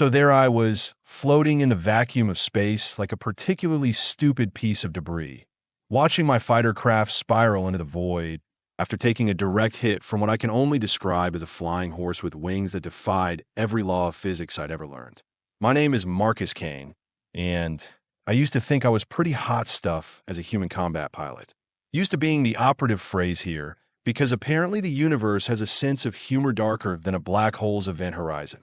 So there I was, floating in the vacuum of space like a particularly stupid piece of debris, watching my fighter craft spiral into the void after taking a direct hit from what I can only describe as a flying horse with wings that defied every law of physics I'd ever learned. My name is Marcus Kane, and I used to think I was pretty hot stuff as a human combat pilot. Used to being the operative phrase here, because apparently the universe has a sense of humor darker than a black hole's event horizon.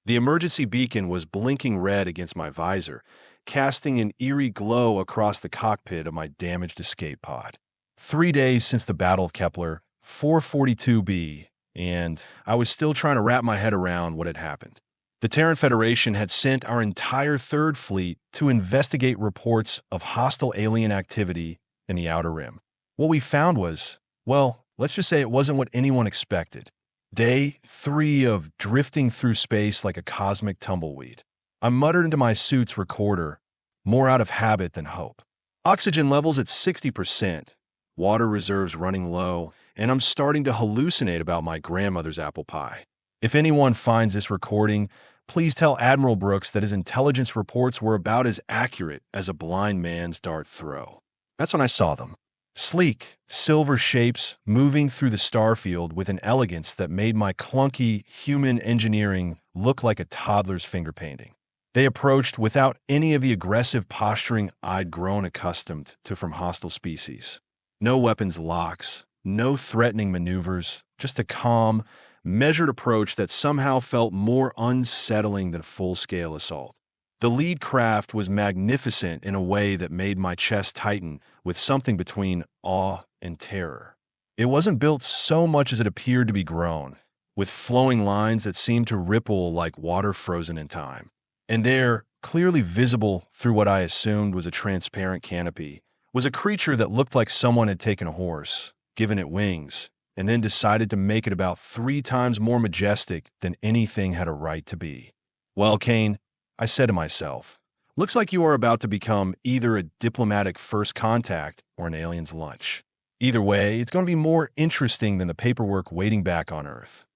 The emergency beacon was blinking red against my visor, casting an eerie glow across the cockpit of my damaged escape pod. 3 days since the Battle of Kepler, 442b, and I was still trying to wrap my head around what had happened. The Terran Federation had sent our entire Third Fleet to investigate reports of hostile alien activity in the Outer Rim. What we found was, well, let's just say it wasn't what anyone expected. Day 3 of drifting through space like a cosmic tumbleweed. I muttered into my suit's recorder, more out of habit than hope. Oxygen levels at 60%, water reserves running low, and I'm starting to hallucinate about my grandmother's apple pie. If anyone finds this recording, please tell Admiral Brooks that his intelligence reports were about as accurate as a blind man's dart throw. That's when I saw them. Sleek, silver shapes moving through the starfield with an elegance that made my clunky human engineering look like a toddler's finger painting. They approached without any of the aggressive posturing I'd grown accustomed to from hostile species. No weapons locks, no threatening maneuvers, just a calm, measured approach that somehow felt more unsettling than a full-scale assault. The lead craft was magnificent in a way that made my chest tighten with something between awe and terror. It wasn't built so much as it appeared to be grown, with flowing lines that seemed to ripple like water frozen in time. And there, clearly visible through what I assumed was a transparent canopy, was a creature that looked like someone had taken a horse, given it wings, and then decided to make it about 3 times more majestic than anything had a right to be. Well, Kane, I said to myself, looks like you are about to become either a diplomatic first contact or an alien's lunch. Either way, it's going to be more interesting than the paperwork waiting back on Earth.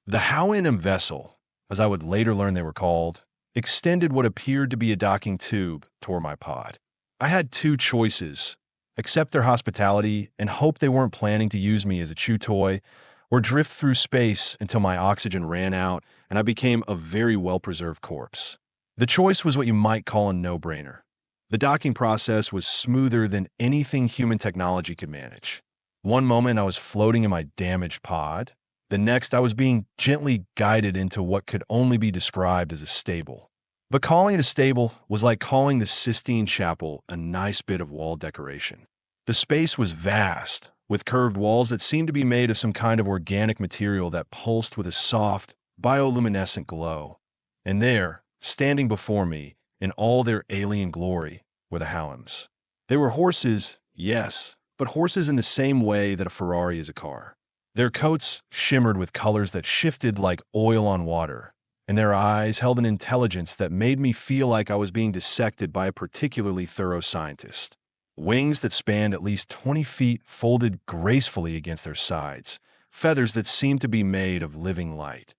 The Houyhnhnms vessel, as I would later learn they were called, extended what appeared to be a docking tube toward my pod. I had 2 choices: accept their hospitality and hope they weren't planning to use me as a chew toy, or drift through space until my oxygen ran out and I became a very well-preserved corpse. The choice was what you might call a no-brainer. The docking process was smoother than anything human technology could manage. One moment I was floating in my damaged pod. The next I was being gently guided into what could only be described as a stable. But calling it a stable was like calling the Sistine Chapel a nice bit of wall decoration. The space was vast, with curved walls that seemed to be made of some kind of organic material that pulsed with a soft, bioluminescent glow. And there, standing before me, in all their alien glory, were the Houyhnhnms. They were horses, yes, but horses in the same way that a Ferrari is a car. Their coats shimmered with colors that shifted like oil on water, and their eyes held an intelligence that made me feel like I was being dissected by a particularly thorough scientist. Wings that spanned at least 20 feet folded gracefully against their sides, feathers that seemed to be made of living light.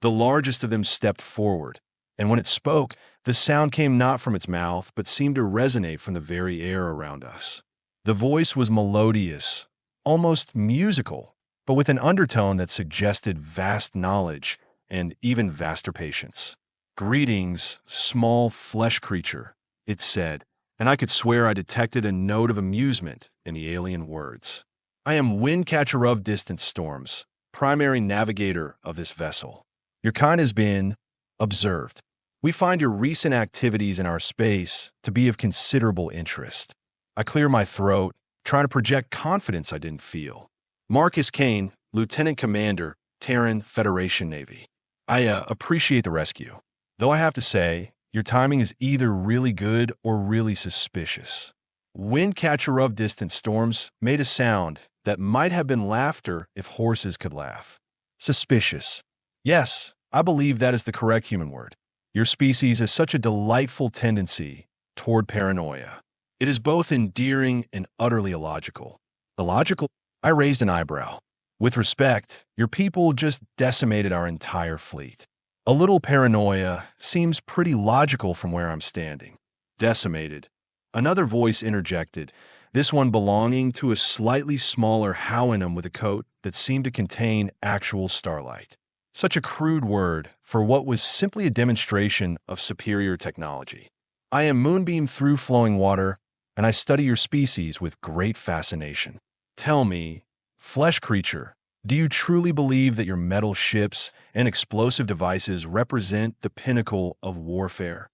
The largest of them stepped forward, and when it spoke, the sound came not from its mouth, but seemed to resonate from the very air around us. The voice was melodious, almost musical, but with an undertone that suggested vast knowledge and even vaster patience. "Greetings, small flesh creature," it said, and I could swear I detected a note of amusement in the alien words. "I am Windcatcher of Distant Storms, primary navigator of this vessel. Your kind has been observed. We find your recent activities in our space to be of considerable interest." I clear my throat, trying to project confidence I didn't feel. "Marcus Kane, Lieutenant Commander, Terran Federation Navy. I appreciate the rescue. Though I have to say, your timing is either really good or really suspicious." Windcatcher of Distant Storms made a sound that might have been laughter if horses could laugh. Suspicious. Yes, I believe that is the correct human word. Your species has such a delightful tendency toward paranoia. It is both endearing and utterly illogical. Illogical? I raised an eyebrow. With respect, your people just decimated our entire fleet. A little paranoia seems pretty logical from where I'm standing. Decimated. Another voice interjected, this one belonging to a slightly smaller Houyhnhnm with a coat that seemed to contain actual starlight. Such a crude word for what was simply a demonstration of superior technology. I am moonbeam through flowing water, and I study your species with great fascination. Tell me, flesh creature, do you truly believe that your metal ships and explosive devices represent the pinnacle of warfare?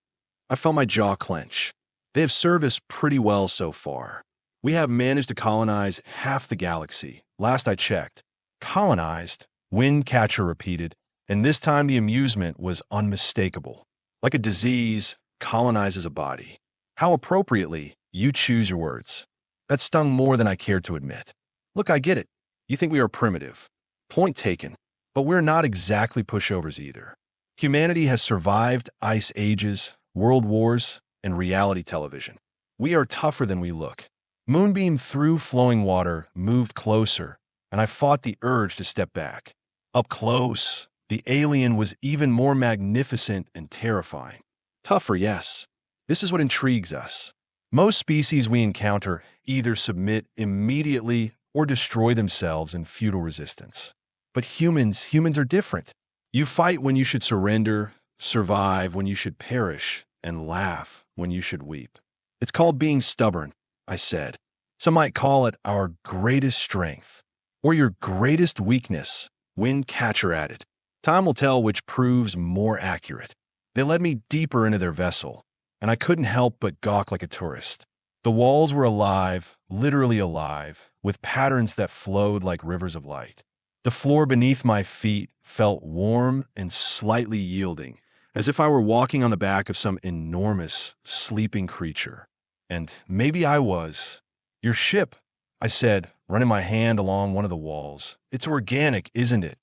I felt my jaw clench. They have served us pretty well so far. We have managed to colonize half the galaxy, last I checked. Colonized? Windcatcher repeated, and this time the amusement was unmistakable. Like a disease colonizes a body. How appropriately you choose your words. That stung more than I cared to admit. Look, I get it. You think we are primitive. Point taken. But we're not exactly pushovers either. Humanity has survived ice ages, world wars, and reality television. We are tougher than we look. Moonbeam through flowing water moved closer, and I fought the urge to step back. Up close, the alien was even more magnificent and terrifying. Tougher, yes. This is what intrigues us. Most species we encounter either submit immediately or destroy themselves in futile resistance. But humans are different. You fight when you should surrender, survive when you should perish, and laugh when you should weep. It's called being stubborn, I said. Some might call it our greatest strength, or your greatest weakness, Windcatcher added. Time will tell which proves more accurate. They led me deeper into their vessel, and I couldn't help but gawk like a tourist. The walls were alive, literally alive, with patterns that flowed like rivers of light. The floor beneath my feet felt warm and slightly yielding, as if I were walking on the back of some enormous, sleeping creature. And maybe I was. Your ship, I said, running my hand along one of the walls. It's organic, isn't it?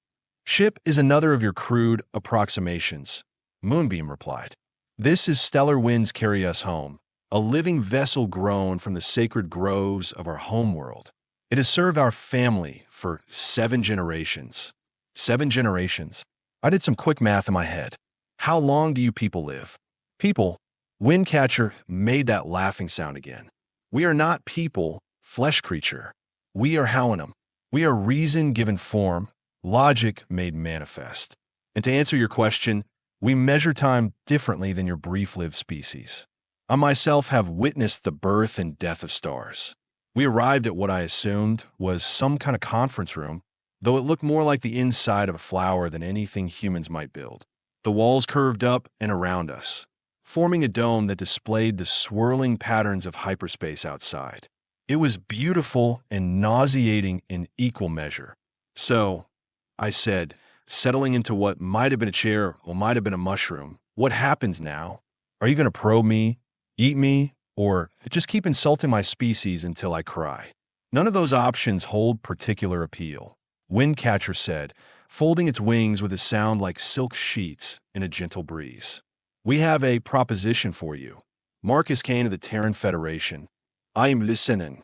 Ship is another of your crude approximations, Moonbeam replied. This is stellar winds carry us home, a living vessel grown from the sacred groves of our homeworld. It has served our family for 7 generations. 7 generations. I did some quick math in my head. How long do you people live? People. Windcatcher made that laughing sound again. We are not people, flesh creature. We are Houyhnhnm. We are reason given form, logic made manifest. And to answer your question, we measure time differently than your brief-lived species. I myself have witnessed the birth and death of stars. We arrived at what I assumed was some kind of conference room, though it looked more like the inside of a flower than anything humans might build. The walls curved up and around us, forming a dome that displayed the swirling patterns of hyperspace outside. It was beautiful and nauseating in equal measure. So, I said, settling into what might have been a chair or might have been a mushroom, what happens now? Are you going to probe me, eat me, or just keep insulting my species until I cry? None of those options hold particular appeal, Windcatcher said, folding its wings with a sound like silk sheets in a gentle breeze. We have a proposition for you. Marcus Kane of the Terran Federation. I am listening.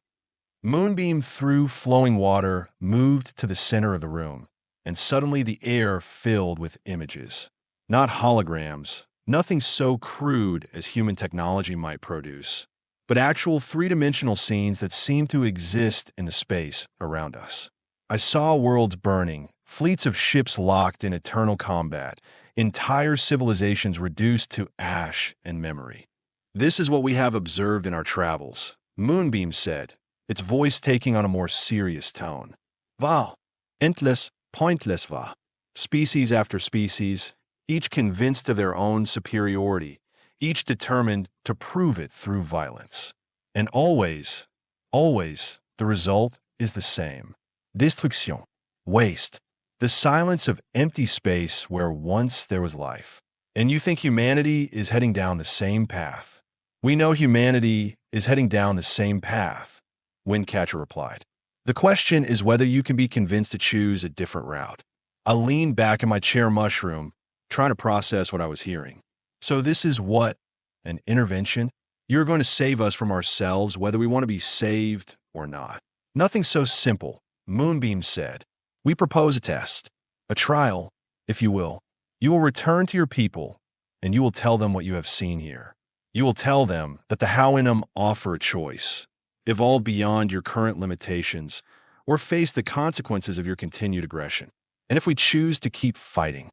Moonbeam through flowing water moved to the center of the room, and suddenly the air filled with images. Not holograms, nothing so crude as human technology might produce, but actual three-dimensional scenes that seemed to exist in the space around us. I saw worlds burning, fleets of ships locked in eternal combat, entire civilizations reduced to ash and memory. This is what we have observed in our travels, Moonbeam said, its voice taking on a more serious tone. Va, endless, pointless va. Species after species, each convinced of their own superiority, each determined to prove it through violence. And always, the result is the same. Destruction, waste, the silence of empty space where once there was life. And you think humanity is heading down the same path? We know humanity is heading down the same path, Windcatcher replied. The question is whether you can be convinced to choose a different route. I leaned back in my chair mushroom, trying to process what I was hearing. So this is what? An intervention? You're going to save us from ourselves whether we want to be saved or not. Nothing so simple, Moonbeam said. We propose a test, a trial, if you will. You will return to your people, and you will tell them what you have seen here. You will tell them that the Houyhnhnms offer a choice: evolve beyond your current limitations, or face the consequences of your continued aggression. And if we choose to keep fighting,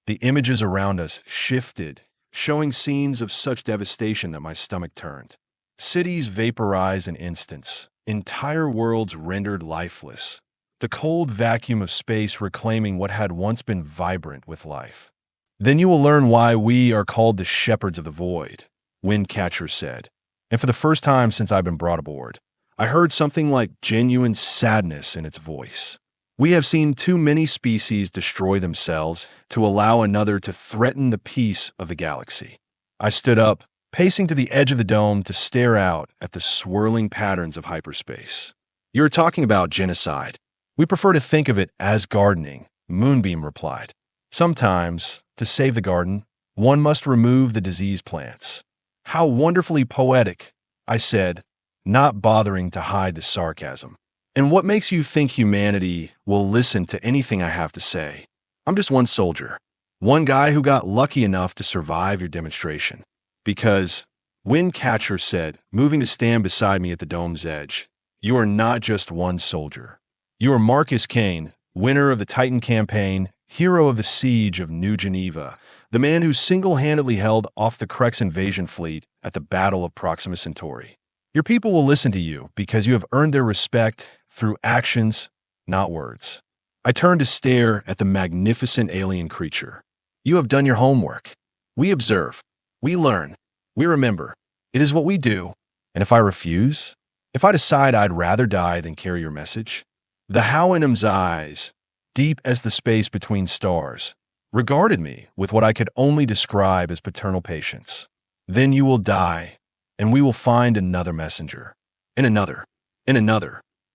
the images around us shifted, showing scenes of such devastation that my stomach turned. Cities vaporized in instants, entire worlds rendered lifeless, the cold vacuum of space reclaiming what had once been vibrant with life. Then you will learn why we are called the shepherds of the void, Windcatcher said. And for the first time since I've been brought aboard, I heard something like genuine sadness in its voice. We have seen too many species destroy themselves to allow another to threaten the peace of the galaxy. I stood up, pacing to the edge of the dome to stare out at the swirling patterns of hyperspace. You're talking about genocide. We prefer to think of it as gardening, Moonbeam replied. Sometimes, to save the garden, one must remove the diseased plants. How wonderfully poetic, I said, not bothering to hide the sarcasm. And what makes you think humanity will listen to anything I have to say? I'm just one soldier, one guy who got lucky enough to survive your demonstration. Because, Windcatcher said, moving to stand beside me at the dome's edge, you are not just one soldier. You are Marcus Kane, winner of the Titan campaign, hero of the siege of New Geneva, the man who single-handedly held off the Krex invasion fleet at the Battle of Proxima Centauri. Your people will listen to you because you have earned their respect through actions, not words. I turned to stare at the magnificent alien creature. You have done your homework. We observe. We learn. We remember. It is what we do. And if I refuse, if I decide I'd rather die than carry your message, the Houyhnhnms' eyes, deep as the space between stars, regarded me with what I could only describe as paternal patience. Then you will die, and we will find another messenger, and another,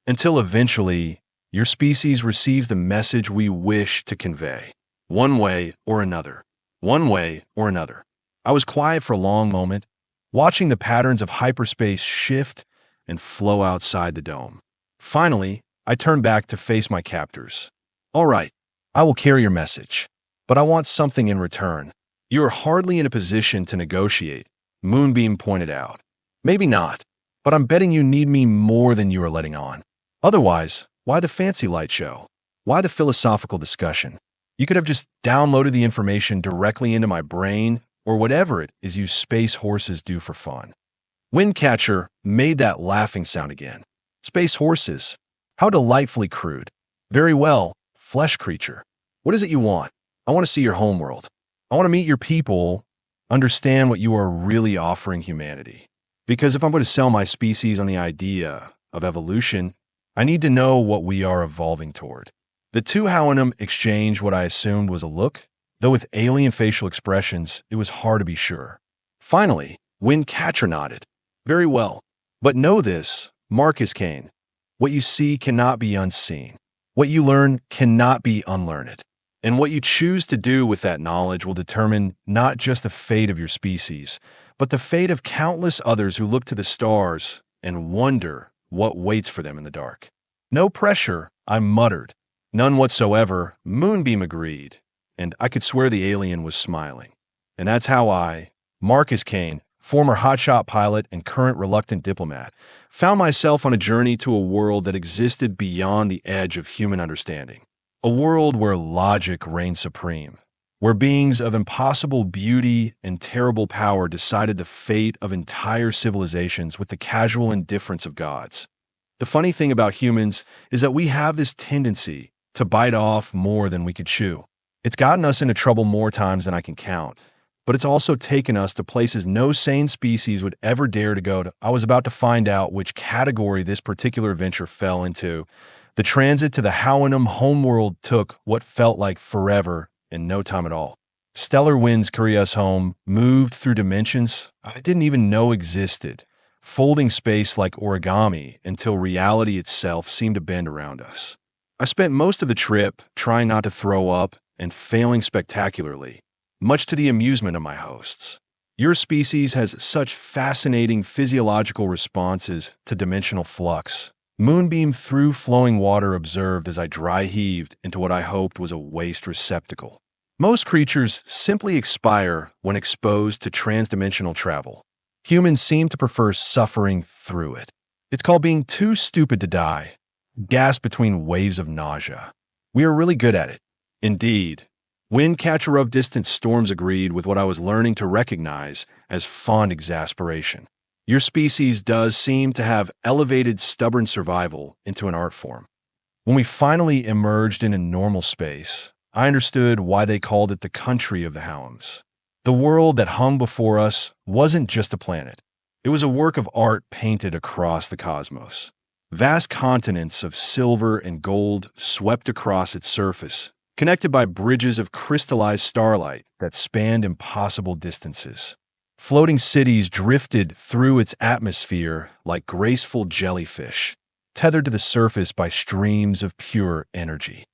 until eventually your species receives the message we wish to convey, one way or another, one way or another. I was quiet for a long moment, watching the patterns of hyperspace shift and flow outside the dome. Finally, I turned back to face my captors. All right, I will carry your message, but I want something in return. You are hardly in a position to negotiate, Moonbeam pointed out. Maybe not, but I'm betting you need me more than you are letting on. Otherwise, why the fancy light show? Why the philosophical discussion? You could have just downloaded the information directly into my brain, or whatever it is you space horses do for fun. Windcatcher made that laughing sound again. Space horses. How delightfully crude. Very well, flesh creature. What is it you want? I want to see your homeworld. I want to meet your people, understand what you are really offering humanity. Because if I'm going to sell my species on the idea of evolution, I need to know what we are evolving toward. The two Houyhnhnms exchanged what I assumed was a look, though with alien facial expressions, it was hard to be sure. Finally, Windcatcher nodded. Very well. But know this, Marcus Kane. What you see cannot be unseen. What you learn cannot be unlearned. And what you choose to do with that knowledge will determine not just the fate of your species, but the fate of countless others who look to the stars and wonder what waits for them in the dark. No pressure, I muttered. None whatsoever, Moonbeam agreed, and I could swear the alien was smiling. And that's how I, Marcus Kane, former hotshot pilot and current reluctant diplomat, found myself on a journey to a world that existed beyond the edge of human understanding. A world where logic reigned supreme, where beings of impossible beauty and terrible power decided the fate of entire civilizations with the casual indifference of gods. The funny thing about humans is that we have this tendency to bite off more than we could chew. It's gotten us into trouble more times than I can count, but it's also taken us to places no sane species would ever dare to go to. I was about to find out which category this particular adventure fell into. The transit to the Houyhnhnm homeworld took what felt like forever in no time at all. Stellar winds carry us home, moved through dimensions I didn't even know existed, folding space like origami until reality itself seemed to bend around us. I spent most of the trip trying not to throw up and failing spectacularly, much to the amusement of my hosts. Your species has such fascinating physiological responses to dimensional flux. Moonbeam through flowing water observed as I dry heaved into what I hoped was a waste receptacle. Most creatures simply expire when exposed to transdimensional travel. Humans seem to prefer suffering through it. It's called being too stupid to die. Gasp between waves of nausea. We are really good at it. Indeed. Windcatcher of distant storms agreed with what I was learning to recognize as fond exasperation. Your species does seem to have elevated stubborn survival into an art form. When we finally emerged in a normal space, I understood why they called it the country of the Houyhnhnms. The world that hung before us wasn't just a planet. It was a work of art painted across the cosmos. Vast continents of silver and gold swept across its surface, connected by bridges of crystallized starlight that spanned impossible distances. Floating cities drifted through its atmosphere like graceful jellyfish, tethered to the surface by streams of pure energy.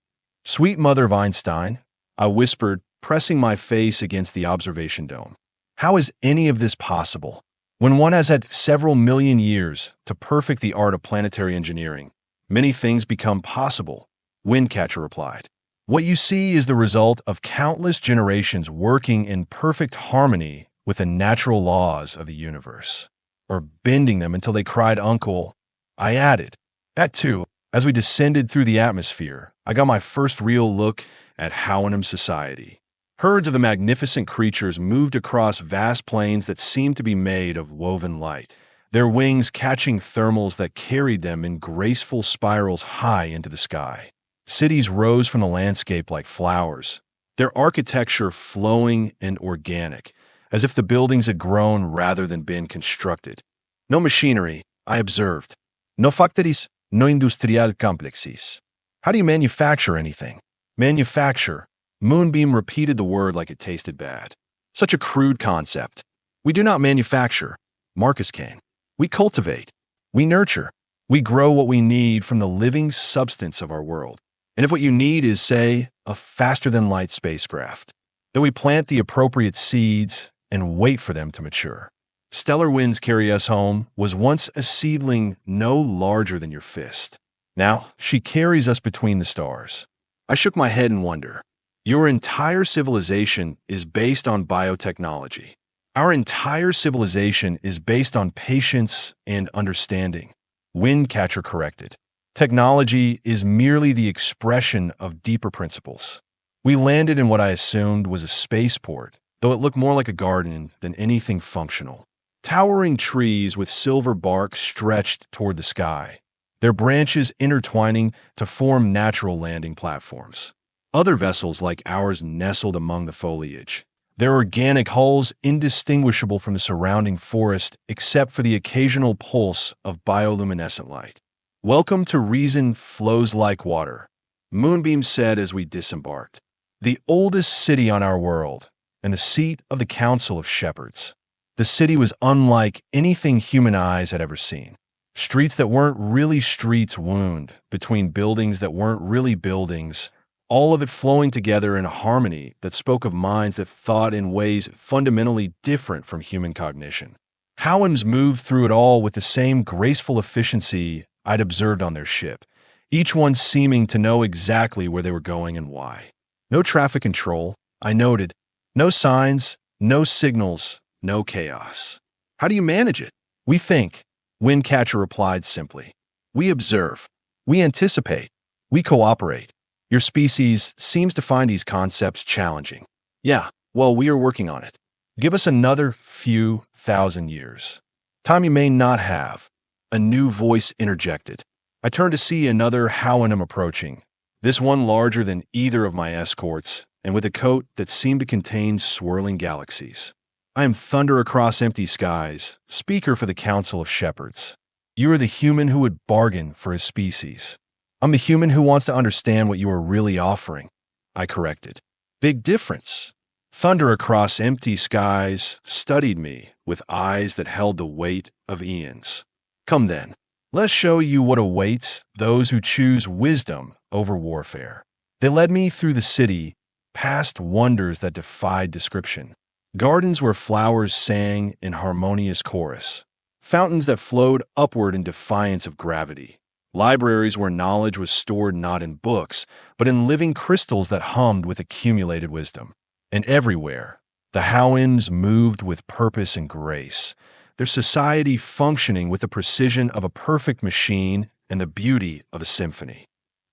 Sweet mother of Einstein, I whispered, pressing my face against the observation dome. How is any of this possible? When one has had several million years to perfect the art of planetary engineering, many things become possible, Windcatcher replied. What you see is the result of countless generations working in perfect harmony with the natural laws of the universe, or bending them until they cried uncle. I added. That too, as we descended through the atmosphere, I got my first real look at Houyhnhnm society. Herds of the magnificent creatures moved across vast plains that seemed to be made of woven light, their wings catching thermals that carried them in graceful spirals high into the sky. Cities rose from the landscape like flowers, their architecture flowing and organic, as if the buildings had grown rather than been constructed. No machinery, I observed. No factories, no industrial complexes. How do you manufacture anything? Manufacture. Moonbeam repeated the word like it tasted bad. Such a crude concept. We do not manufacture. Marcus Kane. We cultivate. We nurture. We grow what we need from the living substance of our world. And if what you need is, say, a faster-than-light spacecraft, then we plant the appropriate seeds and wait for them to mature. Stellar Winds Carry Us Home was once a seedling no larger than your fist. Now, she carries us between the stars. I shook my head in wonder. Your entire civilization is based on biotechnology. Our entire civilization is based on patience and understanding. Windcatcher corrected. Technology is merely the expression of deeper principles. We landed in what I assumed was a spaceport, though it looked more like a garden than anything functional. Towering trees with silver bark stretched toward the sky, their branches intertwining to form natural landing platforms. Other vessels like ours nestled among the foliage, their organic hulls indistinguishable from the surrounding forest except for the occasional pulse of bioluminescent light. Welcome to Reason Flows Like Water, Moonbeam said as we disembarked. The oldest city on our world, and the seat of the Council of Shepherds. The city was unlike anything human eyes had ever seen. Streets that weren't really streets wound between buildings that weren't really buildings, all of it flowing together in a harmony that spoke of minds that thought in ways fundamentally different from human cognition. Houyhnhnms moved through it all with the same graceful efficiency I'd observed on their ship, each one seeming to know exactly where they were going and why. No traffic control, I noted. No signs, no signals, no chaos. How do you manage it? We think, Windcatcher replied simply. We observe. We anticipate. We cooperate. Your species seems to find these concepts challenging. Yeah, well, we are working on it. Give us another few thousand years. Time you may not have. A new voice interjected. I turned to see another Houyhnhnm approaching, this one larger than either of my escorts, and with a coat that seemed to contain swirling galaxies. I am thunder across empty skies, speaker for the Council of Shepherds. You are the human who would bargain for his species. I'm the human who wants to understand what you are really offering, I corrected. Big difference. Thunder across empty skies studied me with eyes that held the weight of eons. Come then, let's show you what awaits those who choose wisdom over warfare. They led me through the city, past wonders that defied description. Gardens where flowers sang in harmonious chorus. Fountains that flowed upward in defiance of gravity. Libraries where knowledge was stored not in books, but in living crystals that hummed with accumulated wisdom. And everywhere, the Houyhnhnms moved with purpose and grace, their society functioning with the precision of a perfect machine and the beauty of a symphony.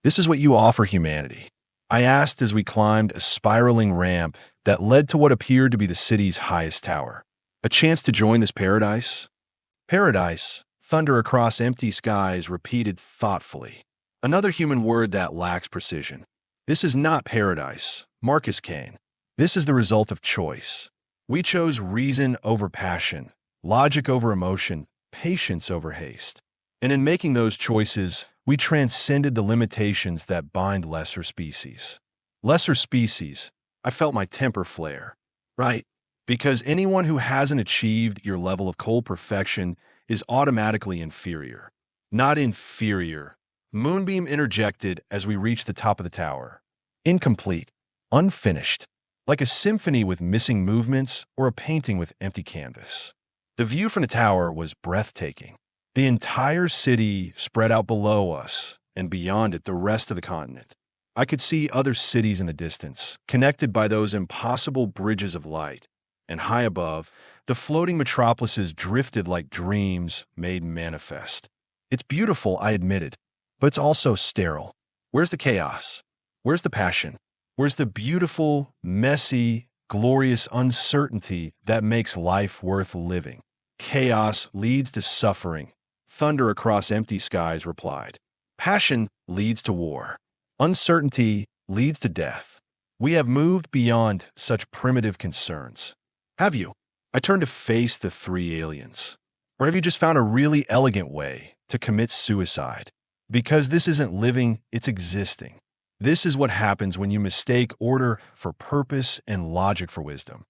This is what you offer humanity, I asked as we climbed a spiraling ramp that led to what appeared to be the city's highest tower. A chance to join this paradise? Paradise, thunder across empty skies repeated thoughtfully. Another human word that lacks precision. This is not paradise, Marcus Kane. This is the result of choice. We chose reason over passion, logic over emotion, patience over haste. And in making those choices, we transcended the limitations that bind lesser species. Lesser species, I felt my temper flare. Right, because anyone who hasn't achieved your level of cold perfection is automatically inferior. Not inferior. Moonbeam interjected as we reached the top of the tower. Incomplete, unfinished, like a symphony with missing movements or a painting with empty canvas. The view from the tower was breathtaking. The entire city spread out below us, and beyond it the rest of the continent. I could see other cities in the distance, connected by those impossible bridges of light. And high above, the floating metropolises drifted like dreams made manifest. It's beautiful, I admitted, but it's also sterile. Where's the chaos? Where's the passion? Where's the beautiful, messy, glorious uncertainty that makes life worth living? Chaos leads to suffering. Thunder across empty skies replied. Passion leads to war. Uncertainty leads to death. We have moved beyond such primitive concerns. Have you? I turned to face the three aliens. Or have you just found a really elegant way to commit suicide? Because this isn't living, it's existing. This is what happens when you mistake order for purpose and logic for wisdom.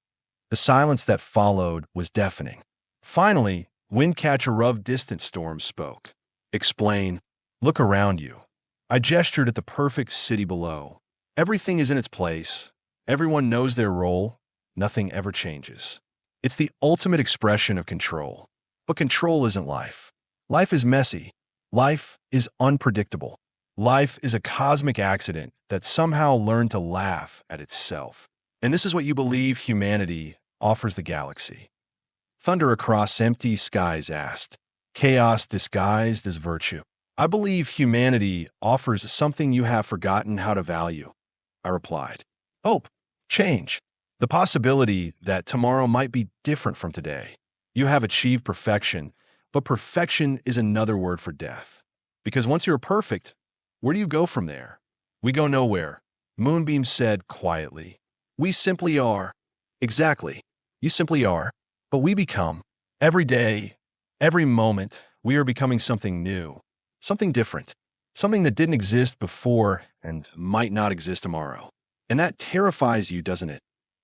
The silence that followed was deafening. Finally, Windcatcher of Distant Storm spoke. Explain. Look around you. I gestured at the perfect city below. Everything is in its place. Everyone knows their role. Nothing ever changes. It's the ultimate expression of control. But control isn't life. Life is messy. Life is unpredictable. Life is a cosmic accident that somehow learned to laugh at itself. And this is what you believe humanity offers the galaxy. Thunder across empty skies asked. Chaos disguised as virtue. I believe humanity offers something you have forgotten how to value, I replied. Hope, change, the possibility that tomorrow might be different from today. You have achieved perfection, but perfection is another word for death. Because once you're perfect, where do you go from there? We go nowhere, Moonbeam said quietly. We simply are. Exactly. You simply are. But we become. Every day, every moment, we are becoming something new, something different, something that didn't exist before and might not exist tomorrow. And that terrifies you, doesn't it?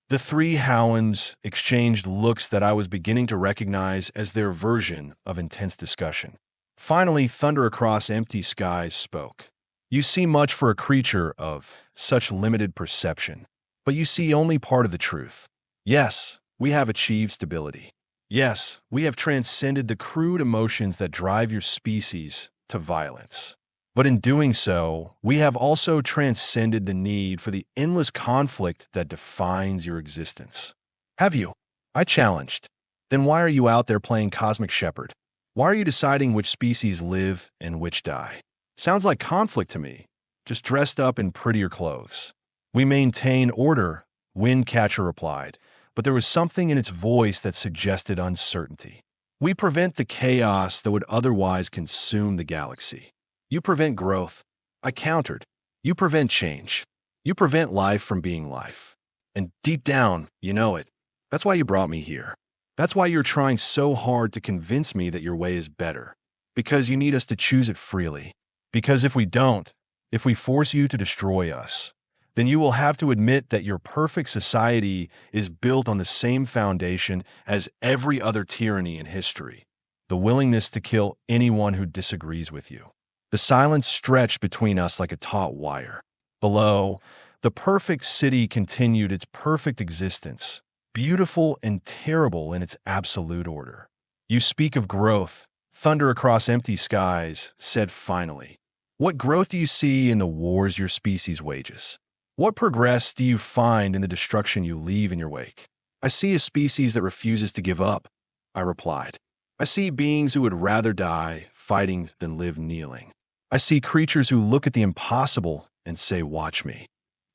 The three Houyhnhnms exchanged looks that I was beginning to recognize as their version of intense discussion. Finally, Thunder across empty skies spoke. You see much for a creature of such limited perception, but you see only part of the truth. Yes, we have achieved stability. Yes, we have transcended the crude emotions that drive your species to violence. But in doing so, we have also transcended the need for the endless conflict that defines your existence. Have you? I challenged. Then why are you out there playing Cosmic Shepherd? Why are you deciding which species live and which die? Sounds like conflict to me, just dressed up in prettier clothes. We maintain order, Windcatcher replied, but there was something in its voice that suggested uncertainty. We prevent the chaos that would otherwise consume the galaxy. You prevent growth. I countered. You prevent change. You prevent life from being life. And deep down, you know it. That's why you brought me here. That's why you're trying so hard to convince me that your way is better. Because you need us to choose it freely. Because if we don't, if we force you to destroy us, then you will have to admit that your perfect society is built on the same foundation as every other tyranny in history, the willingness to kill anyone who disagrees with you. The silence stretched between us like a taut wire. Below, the perfect city continued its perfect existence, beautiful and terrible in its absolute order. You speak of growth, Thunder across empty skies said finally. What growth do you see in the wars your species wages? What progress do you find in the destruction you leave in your wake? I see a species that refuses to give up, I replied. I see beings who would rather die fighting than live kneeling. I see creatures who look at the impossible and say, "Watch me."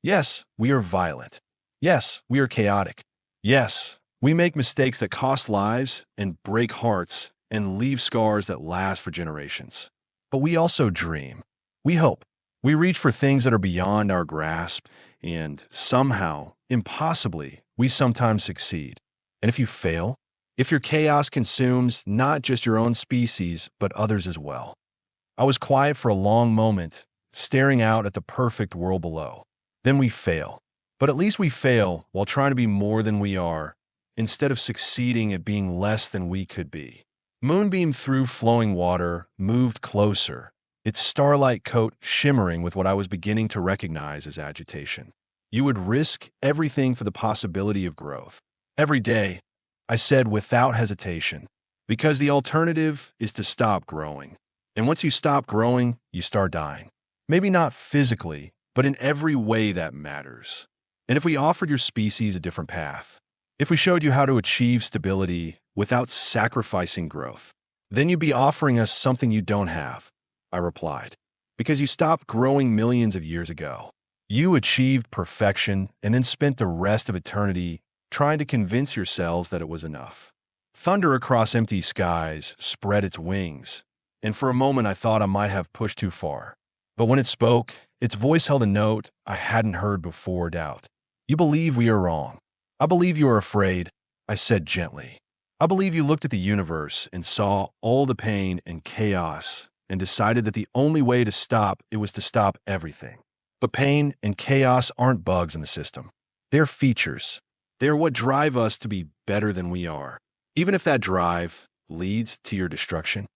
Yes, we are violent. Yes, we are chaotic. Yes, we make mistakes that cost lives and break hearts and leave scars that last for generations. But we also dream. We hope. We reach for things that are beyond our grasp, and somehow, impossibly, we sometimes succeed. And if you fail, if your chaos consumes not just your own species, but others as well. I was quiet for a long moment, staring out at the perfect world below. Then we fail. But at least we fail while trying to be more than we are, instead of succeeding at being less than we could be. Moonbeam through flowing water moved closer, its starlight coat shimmering with what I was beginning to recognize as agitation. You would risk everything for the possibility of growth. Every day, I said without hesitation, because the alternative is to stop growing. And once you stop growing, you start dying. Maybe not physically, but in every way that matters. And if we offered your species a different path, if we showed you how to achieve stability without sacrificing growth, then you'd be offering us something you don't have, I replied. Because you stopped growing millions of years ago. You achieved perfection and then spent the rest of eternity trying to convince yourselves that it was enough. Thunder across empty skies spread its wings, and for a moment I thought I might have pushed too far. But when it spoke, its voice held a note I hadn't heard before. Doubt. You believe we are wrong. I believe you are afraid, I said gently. I believe you looked at the universe and saw all the pain and chaos and decided that the only way to stop it was to stop everything. But pain and chaos aren't bugs in the system. They're features. They are what drive us to be better than we are, even if that drive leads to your destruction.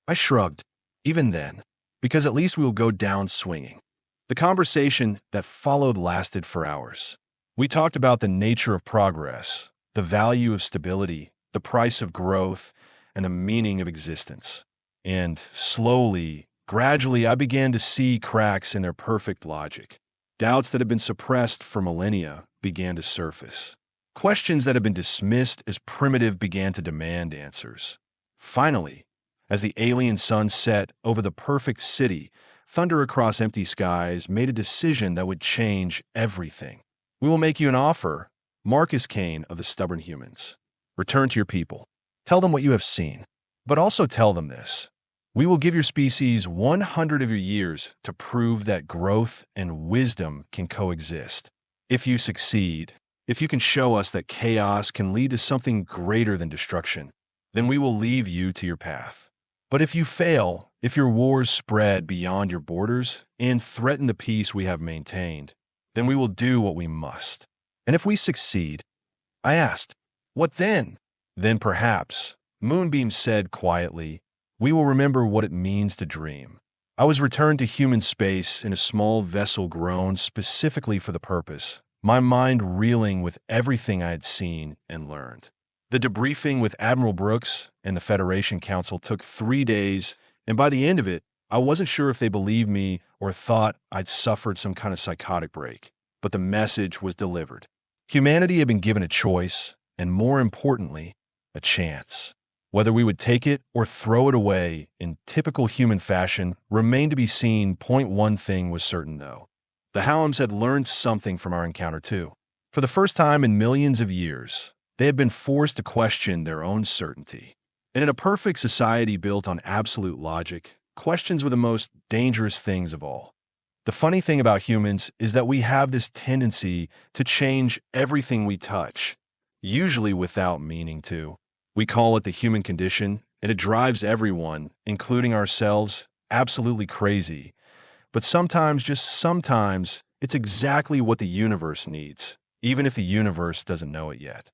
I shrugged, even then, because at least we will go down swinging. The conversation that followed lasted for hours. We talked about the nature of progress, the value of stability, the price of growth, and the meaning of existence. And slowly, gradually, I began to see cracks in their perfect logic. Doubts that had been suppressed for millennia began to surface. Questions that had been dismissed as primitive began to demand answers. Finally, as the alien sun set over the perfect city, thunder across empty skies made a decision that would change everything. We will make you an offer, Marcus Kane of the Stubborn Humans. Return to your people. Tell them what you have seen. But also tell them this. We will give your species 100 of your years to prove that growth and wisdom can coexist. If you succeed, if you can show us that chaos can lead to something greater than destruction, then we will leave you to your path. But if you fail, if your wars spread beyond your borders and threaten the peace we have maintained, then we will do what we must. And if we succeed, I asked, what then? Then perhaps, Moonbeam said quietly, we will remember what it means to dream. I was returned to human space in a small vessel grown specifically for the purpose, my mind reeling with everything I had seen and learned. The debriefing with Admiral Brooks and the Federation Council took 3 days, and by the end of it, I wasn't sure if they believed me or thought I'd suffered some kind of psychotic break. But the message was delivered. Humanity had been given a choice, and more importantly, a chance. Whether we would take it or throw it away in typical human fashion remained to be seen. One thing was certain, though. The Houyhnhnms had learned something from our encounter, too. For the first time in millions of years, they had been forced to question their own certainty. And in a perfect society built on absolute logic, questions were the most dangerous things of all. The funny thing about humans is that we have this tendency to change everything we touch, usually without meaning to. We call it the human condition, and it drives everyone, including ourselves, absolutely crazy. But sometimes, just sometimes, it's exactly what the universe needs, even if the universe doesn't know it yet.